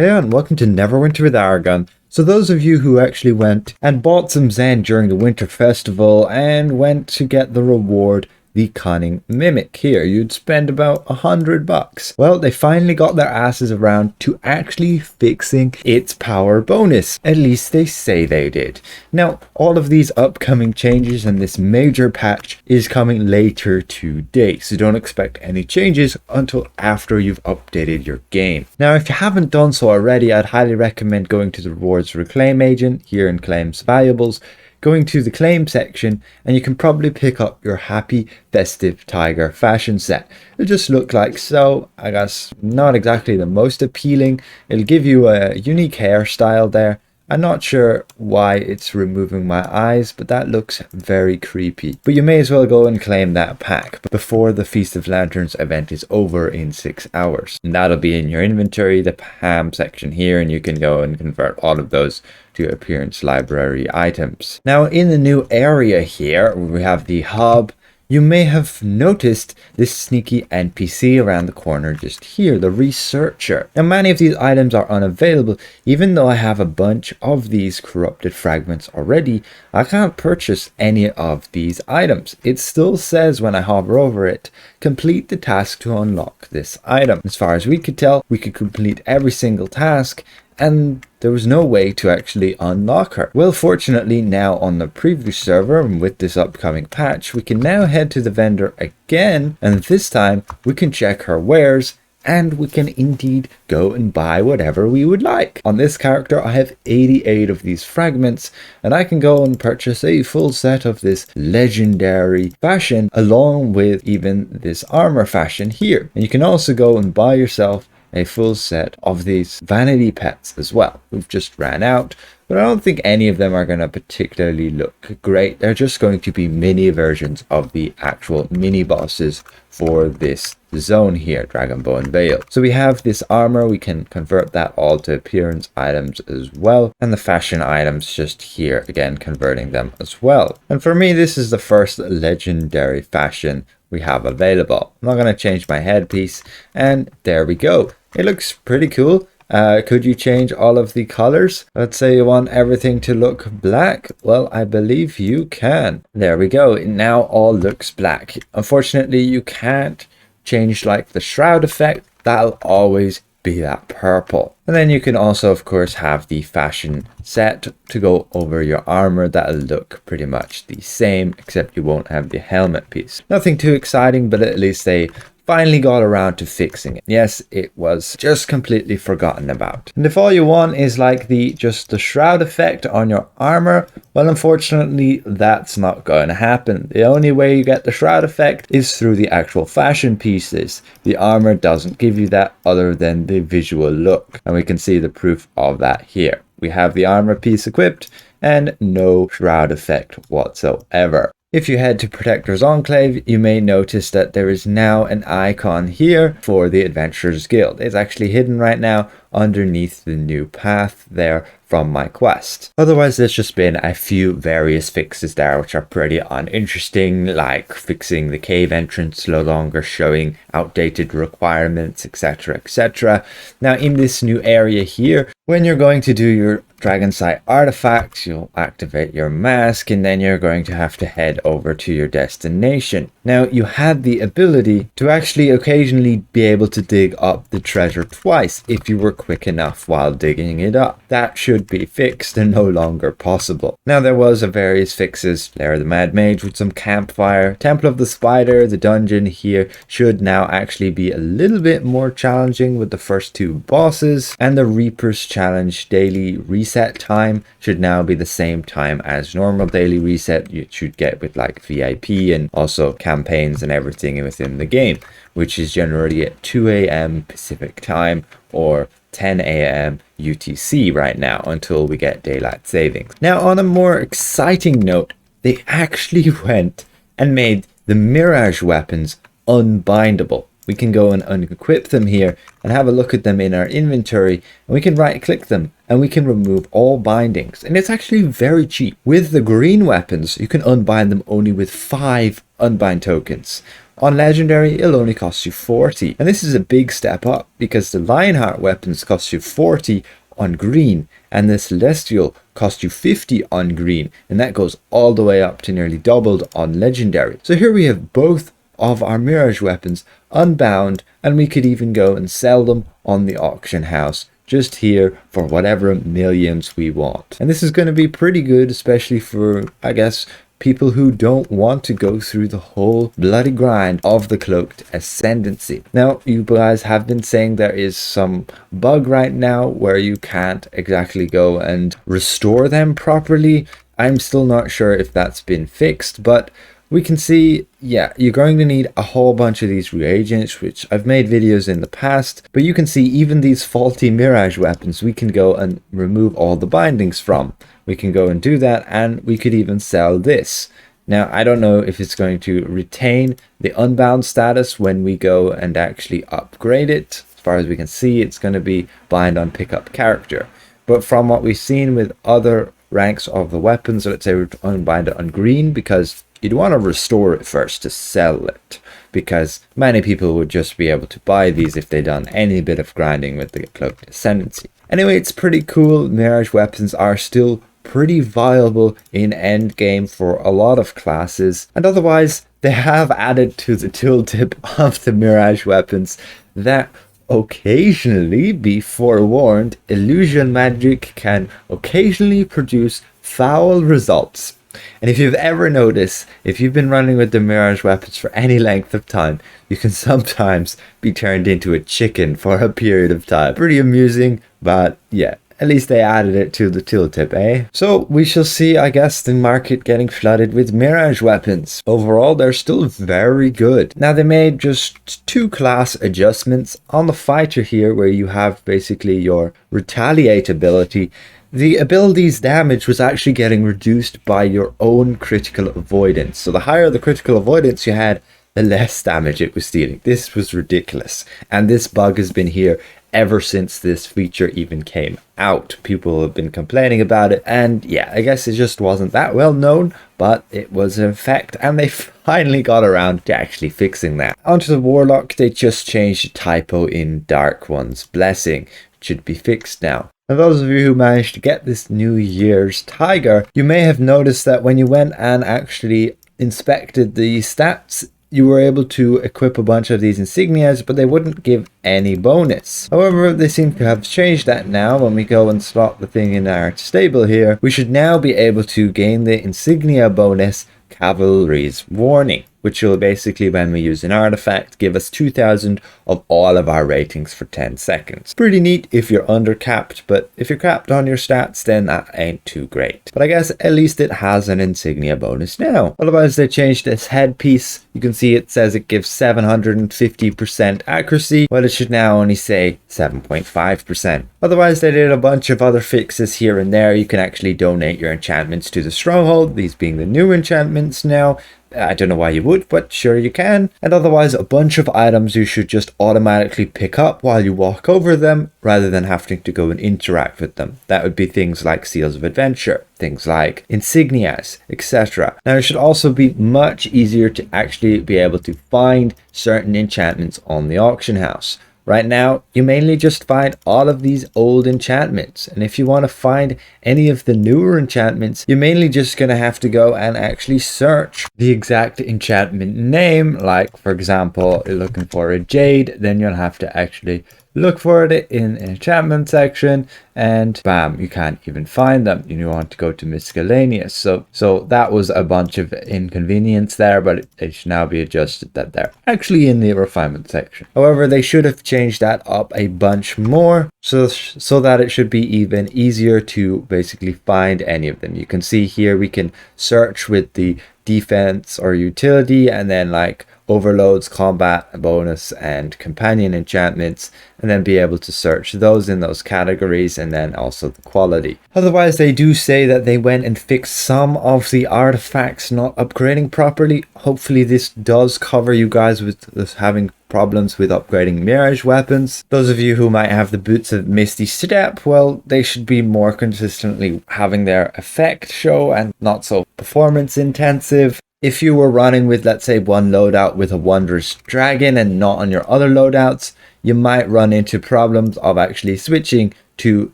Hey and welcome to Neverwinter with Aragon. So those of you who actually went and bought some Zen during the Winter Festival and went to get the reward, the Cunning Mimic here, you'd spend about $100. Well, they finally got their asses around to actually fixing its power bonus. At least they say they did. Now, all of these upcoming changes and this major patch is coming later today, so don't expect any changes until after you've updated your game. Now, if you haven't done so already, I'd highly recommend going to the rewards reclaim agent here in claims valuables, going to the claim section, and you can probably pick up your happy festive tiger fashion set. It'll just look like so. I guess not exactly the most appealing. It'll give you a unique hairstyle there. I'm not sure why it's removing my eyes, but that looks very creepy. But you may as well go and claim that pack before the Feast of Lanterns event is over in 6 hours. And that'll be in your inventory, the PAM section here, and you can go and convert all of those to appearance library items. Now in the new area here, where we have the hub, you may have noticed this sneaky NPC around the corner just here, the researcher. Now many of these items are unavailable. Even though I have a bunch of these corrupted fragments already, I can't purchase any of these items. It still says when I hover over it, complete the task to unlock this item. As far as we could tell, we could complete every single task and there was no way to actually unlock her. Well, fortunately now on the preview server and with this upcoming patch, we can now head to the vendor again, and this time we can check her wares and we can indeed go and buy whatever we would like. On this character I have 88 of these fragments and I can go and purchase a full set of this legendary fashion along with even this armor fashion here. And you can also go and buy yourself a full set of these vanity pets as well. We've just ran out, but I don't think any of them are going to particularly look great. They're just going to be mini versions of the actual mini bosses for this zone here, Dragonbone Vale. So we have this armor, we can convert that all to appearance items as well, and the fashion items just here, again converting them as well. And for me, this is the first legendary fashion we have available. I'm not going to change my headpiece, and there we go. It looks pretty cool. Could you change all of the colors? Let's say you want everything to look black. Well, I believe you can. There we go. It now all looks black. Unfortunately, you can't change like the shroud effect. That'll always be that purple. And then you can also of course have the fashion set to go over your armor. That'll look pretty much the same, except you won't have the helmet piece. Nothing too exciting, but at least they finally got around to fixing it. Yes, it was just completely forgotten about. And if all you want is like just the shroud effect on your armor, well, unfortunately, that's not going to happen. The only way you get the shroud effect is through the actual fashion pieces. The armor doesn't give you that other than the visual look. And we can see the proof of that here. We have the armor piece equipped and no shroud effect whatsoever. If you head to Protector's Enclave, you may notice that there is now an icon here for the Adventurers Guild. It's actually hidden right now underneath the new path there from my quest. Otherwise, there's just been a few various fixes there which are pretty uninteresting, like fixing the cave entrance, no longer showing outdated requirements, etc, etc. Now in this new area here, when you're going to do your Dragon Sight artifacts, you'll activate your mask and then you're going to have to head over to your destination. Now you had the ability to actually occasionally be able to dig up the treasure twice if you were quick enough while digging it up. That should be fixed and no longer possible. Now there was a various fixes. There, the Mad Mage with some campfire, Temple of the Spider, the dungeon here should now actually be a little bit more challenging with the first two bosses, and the Reaper's Challenge daily reset time should now be the same time as normal daily reset you should get with like VIP and also campaigns and everything within the game, which is generally at 2 a.m. Pacific time or 10 a.m. UTC right now until we get daylight savings. Now on a more exciting note, they actually went and made the Mirage Weapons unbindable, we can go and unequip them here and have a look at them in our inventory, and we can right click them and we can remove all bindings, and it's actually very cheap. With the green weapons you can unbind them only with 5 unbind tokens. On legendary it'll only cost you 40, and this is a big step up because the Lionheart weapons cost you 40 on green and the celestial cost you 50 on green, and that goes all the way up to nearly doubled on legendary. So here we have both of our Mirage weapons unbound, and we could even go and sell them on the auction house just here for whatever millions we want. And this is going to be pretty good, especially for, I guess, people who don't want to go through the whole bloody grind of the cloaked ascendancy. Now, you guys have been saying there is some bug right now where you can't exactly go and restore them properly. I'm still not sure if that's been fixed, but we can see, yeah, you're going to need a whole bunch of these reagents, which I've made videos in the past, but you can see even these faulty Mirage weapons, we can go and remove all the bindings from. We can go and do that, and we could even sell this. Now, I don't know if it's going to retain the unbound status when we go and actually upgrade it. As far as we can see, it's going to be bind on pickup character. But from what we've seen with other ranks of the weapons, let's say we unbind it on green, because you'd want to restore it first to sell it, because many people would just be able to buy these if they'd done any bit of grinding with the cloaked ascendancy. Anyway, it's pretty cool. Mirage weapons are still pretty viable in endgame for a lot of classes, and otherwise they have added to the tooltip of the Mirage weapons that occasionally, be forewarned, illusion magic can occasionally produce foul results. And if you've ever noticed, if you've been running with the Mirage weapons for any length of time, you can sometimes be turned into a chicken for a period of time. Pretty amusing, but yeah, at least they added it to the tooltip, eh? So we shall see, I guess, the market getting flooded with Mirage weapons. Overall, they're still very good. Now, they made just 2 class adjustments. On the fighter here, where you have basically your retaliate ability, the ability's damage was actually getting reduced by your own critical avoidance. So the higher the critical avoidance you had, the less damage it was dealing. This was ridiculous. And this bug has been here ever since this feature even came out. People have been complaining about it, and yeah, I guess it just wasn't that well known, but it was in effect, and they finally got around to actually fixing that. Onto the Warlock, they just changed a typo in Dark One's Blessing. It should be fixed now. And those of you who managed to get this New Year's Tiger, you may have noticed that when you went and actually inspected the stats, you were able to equip a bunch of these insignias, but they wouldn't give any bonus. However, they seem to have changed that now. When we go and slot the thing in our stable here, we should now be able to gain the insignia bonus Cavalry's Warning, which will basically, when we use an artifact, give us 2000 of all of our ratings for 10 seconds. Pretty neat if you're undercapped, but if you're capped on your stats, then that ain't too great. But I guess at least it has an insignia bonus now. Otherwise, they changed this headpiece. You can see it says it gives 750% accuracy, but it should now only say 7.5%. Otherwise, they did a bunch of other fixes here and there. You can actually donate your enchantments to the stronghold, these being the new enchantments now. I don't know why you would, but sure you can. And otherwise, a bunch of items you should just automatically pick up while you walk over them, rather than having to go and interact with them. That would be things like Seals of Adventure, things like insignias, etc. Now, it should also be much easier to actually be able to find certain enchantments on the auction house. Right now, you mainly just find all of these old enchantments, and if you want to find any of the newer enchantments, you're mainly just going to have to go and actually search the exact enchantment name. Like, for example, you're looking for a jade, then you'll have to actually look for it in an enchantment section, and bam, you can't even find them. You want to go to miscellaneous. So that was a bunch of inconvenience there, but it should now be adjusted that they're actually in the refinement section. However, they should have changed that up a bunch more so that it should be even easier to basically find any of them. You can see here we can search with the defense or utility, and then like overloads, combat bonus, and companion enchantments, and then be able to search those in those categories, and then also the quality. Otherwise, they do say that they went and fixed some of the artifacts not upgrading properly. Hopefully this does cover you guys with having problems with upgrading Mirage Weapons. Those of you who might have the boots of Misty Step, well, they should be more consistently having their effect show and not so performance intensive. If you were running with, let's say, one loadout with a Wondrous Dragon and not on your other loadouts, you might run into problems of actually switching to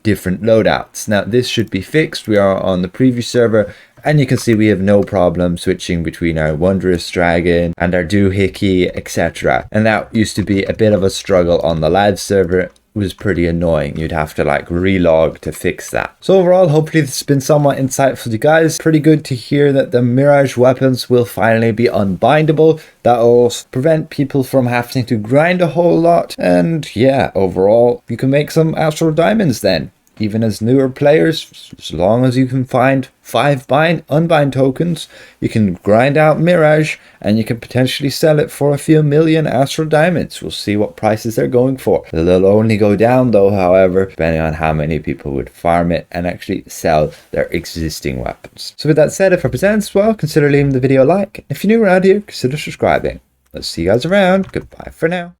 different loadouts. Now, this should be fixed. We are on the preview server, and you can see we have no problem switching between our Wondrous Dragon and our Doohickey, etc. And that used to be a bit of a struggle on the live server. Was pretty annoying. You'd have to like relog to fix that. So overall, hopefully this has been somewhat insightful to you guys. Pretty good to hear that the Mirage Weapons will finally be unbindable. That will prevent people from having to grind a whole lot. And yeah, overall, you can make some Astral Diamonds then. Even as newer players, as long as you can find 5 unbind tokens, you can grind out Mirage and you can potentially sell it for a few million Astral Diamonds. We'll see what prices they're going for. They'll only go down though, however, depending on how many people would farm it and actually sell their existing weapons. So with that said, if it presents well, consider leaving the video a like. If you're new around here, consider subscribing. Let's see you guys around. Goodbye for now.